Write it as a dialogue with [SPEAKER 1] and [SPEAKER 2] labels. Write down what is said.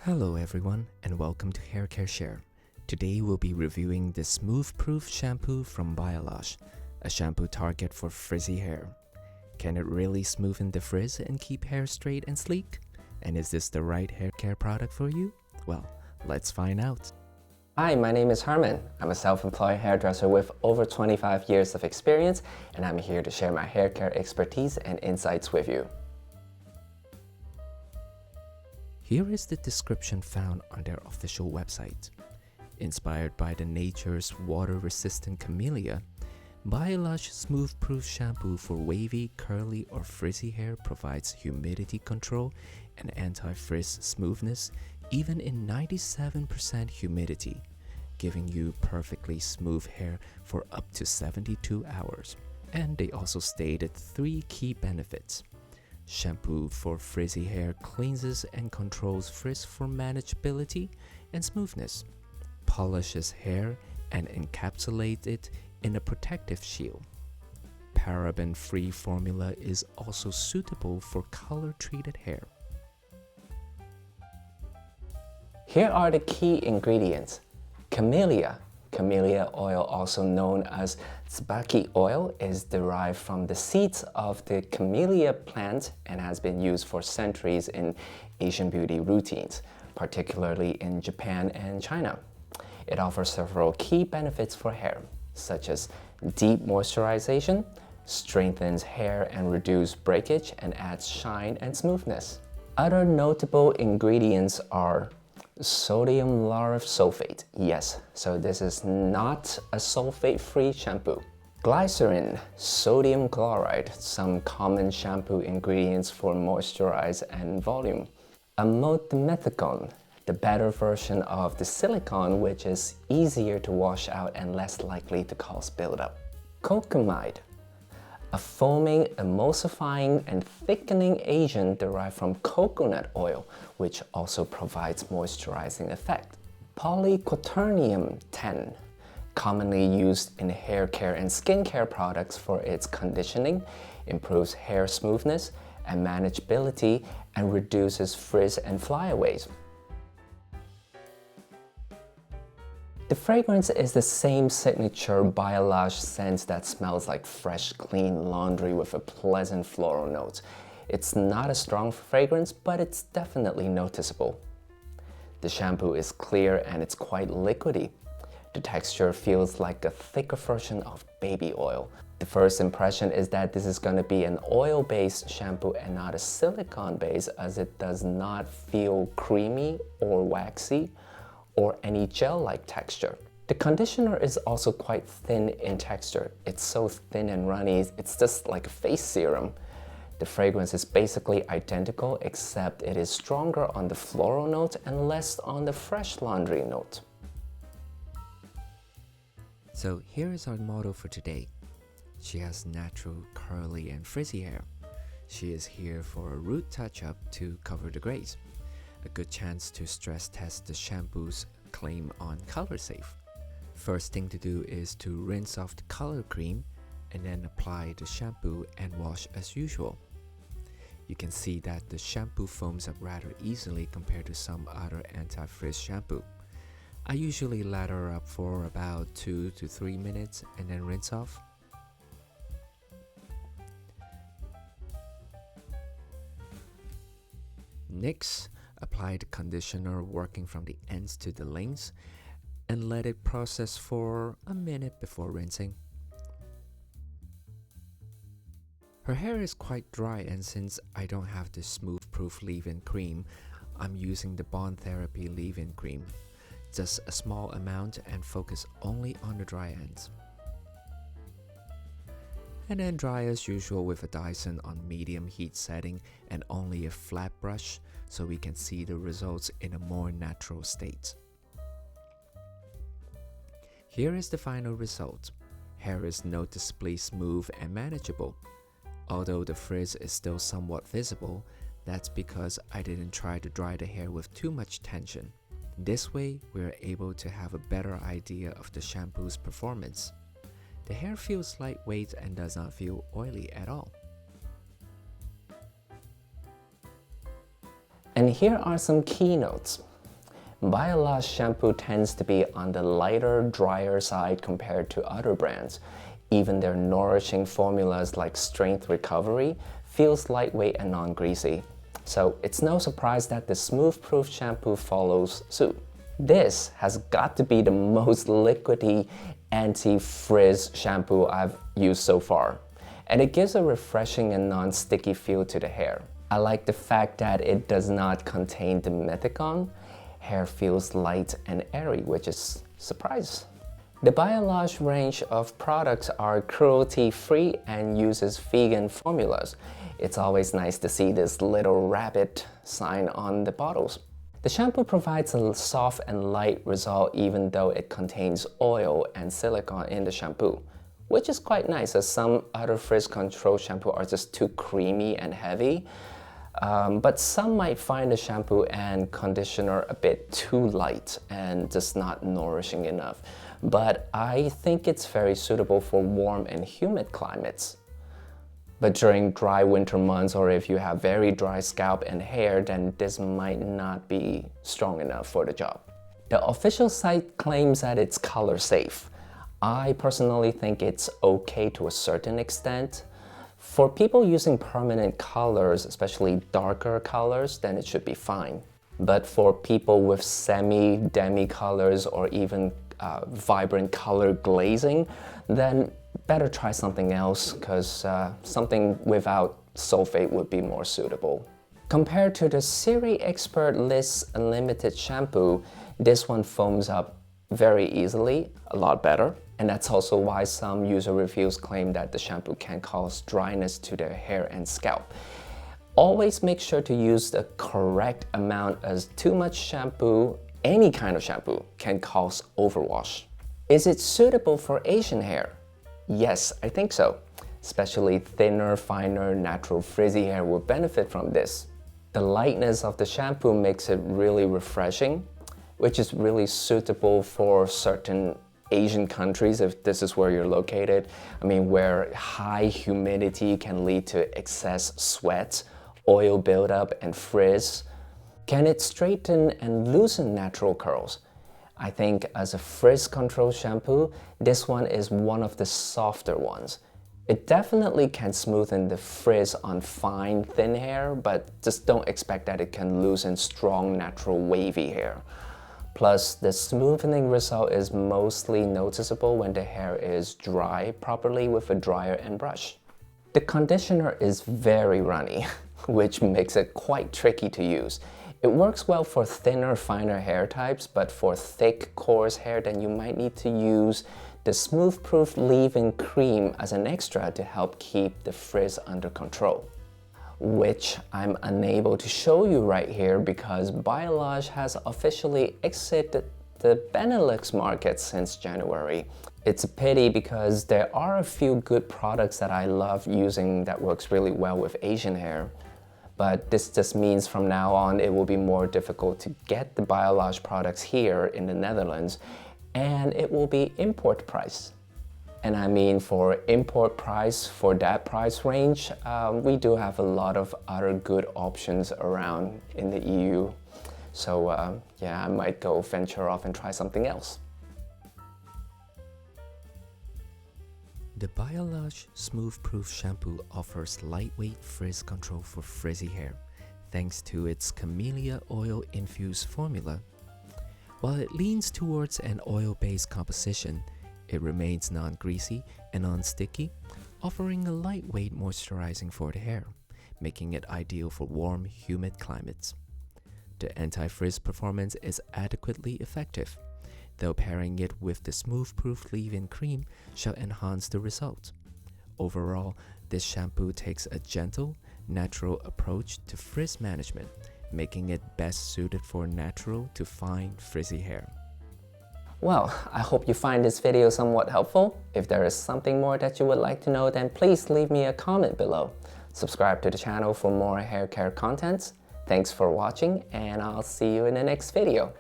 [SPEAKER 1] Hello everyone and welcome to HairCareShare. Today we'll be reviewing the Smooth Proof shampoo from Biolage, a shampoo target for frizzy hair. Can it really smoothen the frizz and keep hair straight and sleek? And is this the right hair care product for you? Well, let's find out.
[SPEAKER 2] Hi, my name is Herman. I'm a self-employed hairdresser with over 25 years of experience, and I'm here to share my hair care expertise and insights with you.
[SPEAKER 1] Here is the description found on their official website. Inspired by the nature's water-resistant camellia, Biolage Smooth Proof Shampoo for wavy, curly, or frizzy hair provides humidity control and anti-frizz smoothness even in 97% humidity, giving you perfectly smooth hair for up to 72 hours. And they also stated 3 key benefits. Shampoo for frizzy hair cleanses and controls frizz for manageability and smoothness, polishes hair and encapsulates it in a protective shield. Paraben-free formula is also suitable for color-treated hair.
[SPEAKER 2] Here are the key ingredients. Camellia. Camellia oil, also known as tsubaki oil, is derived from the seeds of the camellia plant and has been used for centuries in Asian beauty routines, particularly in Japan and China. It offers several key benefits for hair, such as deep moisturization, strengthens hair and reduces breakage, and adds shine and smoothness. Other notable ingredients are sodium lauryl sulfate. Yes, so this is not a sulfate-free shampoo. Glycerin, sodium chloride, some common shampoo ingredients for moisturize and volume. Amodimethicone, the better version of the silicone, which is easier to wash out and less likely to cause buildup. Curcumide, a foaming, emulsifying, and thickening agent derived from coconut oil, which also provides moisturizing effect. Polyquaternium 10, commonly used in hair care and skincare products for its conditioning, improves hair smoothness and manageability, and reduces frizz and flyaways. The fragrance is the same signature Biolage scent that smells like fresh, clean laundry with a pleasant floral note. It's not a strong fragrance, but it's definitely noticeable. The shampoo is clear and it's quite liquidy. The texture feels like a thicker version of baby oil. The first impression is that this is going to be an oil-based shampoo and not a silicone-based, as it does not feel creamy or waxy or any gel-like texture. The conditioner is also quite thin in texture. It's so thin and runny, it's just like a face serum. The fragrance is basically identical, except it is stronger on the floral note and less on the fresh laundry note.
[SPEAKER 1] So here is our motto for today. She has natural, curly, and frizzy hair. She is here for a root touch-up to cover the grays. A good chance to stress test the shampoo's claim on color safe. First thing to do is to rinse off the color cream and then apply the shampoo and wash as usual. You can see that the shampoo foams up rather easily compared to some other anti-frizz shampoo. I usually lather up for about 2 to 3 minutes and then rinse off. Next, apply the conditioner working from the ends to the lengths and let it process for a minute before rinsing. Her hair is quite dry, and since I don't have the Smooth Proof leave-in cream, I'm using the Bond Therapy leave-in cream. Just a small amount and focus only on the dry ends. And then dry as usual with a Dyson on medium heat setting and only a flat brush so we can see the results in a more natural state. Here is the final result. Hair is noticeably smooth and manageable. Although the frizz is still somewhat visible, that's because I didn't try to dry the hair with too much tension. This way, we are able to have a better idea of the shampoo's performance. The hair feels lightweight and does not feel oily at all.
[SPEAKER 2] And here are some keynotes. Biolage shampoo tends to be on the lighter, drier side compared to other brands. Even their nourishing formulas like Strength Recovery feels lightweight and non-greasy. So it's no surprise that the Smooth Proof shampoo follows suit. This has got to be the most liquidy anti-frizz shampoo I've used so far. And it gives a refreshing and non-sticky feel to the hair. I like the fact that it does not contain dimethicone. Hair feels light and airy, which is a surprise. The Biolage range of products are cruelty-free and uses vegan formulas. It's always nice to see this little rabbit sign on the bottles. The shampoo provides a soft and light result even though it contains oil and silicone in the shampoo, which is quite nice as some other frizz control shampoo are just too creamy and heavy. But some might find the shampoo and conditioner a bit too light and just not nourishing enough. But I think it's very suitable for warm and humid climates. But during dry winter months, or if you have very dry scalp and hair, then this might not be strong enough for the job. The official site claims that it's color safe. I personally think it's okay to a certain extent. For people using permanent colors, especially darker colors, then it should be fine. But for people with semi-demi colors or even vibrant color glazing, then better try something else because something without sulfate would be more suitable. Compared to the Siri Expert List Unlimited shampoo, this one foams up very easily, a lot better. And that's also why some user reviews claim that the shampoo can cause dryness to their hair and scalp. Always make sure to use the correct amount, as too much shampoo, any kind of shampoo, can cause overwash. Is it suitable for Asian hair? Yes, I think so. Especially thinner, finer, natural frizzy hair will benefit from this. The lightness of the shampoo makes it really refreshing, which is really suitable for certain Asian countries if this is where you're located. I mean, where high humidity can lead to excess sweat, oil buildup, and frizz. Can it straighten and loosen natural curls? I think as a frizz control shampoo, this one is one of the softer ones. It definitely can smoothen the frizz on fine, thin hair, but just don't expect that it can loosen strong, natural, wavy hair. Plus, the smoothing result is mostly noticeable when the hair is dry properly with a dryer and brush. The conditioner is very runny, which makes it quite tricky to use. It works well for thinner, finer hair types, but for thick, coarse hair, then you might need to use the Smooth Proof leave-in cream as an extra to help keep the frizz under control, which I'm unable to show you right here because Biolage has officially exited the Benelux market since January. It's a pity because there are a few good products that I love using that works really well with Asian hair. But this just means from now on it will be more difficult to get the Biolage products here in the Netherlands, and it will be import price. And I mean, for import price, for that price range, we do have a lot of other good options around in the EU. So yeah, I might go venture off and try something else.
[SPEAKER 1] The Biolage Smooth Proof shampoo offers lightweight frizz control for frizzy hair, thanks to its camellia oil infused formula. While it leans towards an oil-based composition, it remains non-greasy and non-sticky, offering a lightweight moisturizing for the hair, making it ideal for warm, humid climates. The anti-frizz performance is adequately effective, though pairing it with the Smooth Proof leave-in cream shall enhance the result. Overall, this shampoo takes a gentle, natural approach to frizz management, making it best suited for natural to fine frizzy hair.
[SPEAKER 2] Well, I hope you find this video somewhat helpful. If there is something more that you would like to know, then please leave me a comment below. Subscribe to the channel for more hair care contents. Thanks for watching, and I'll see you in the next video.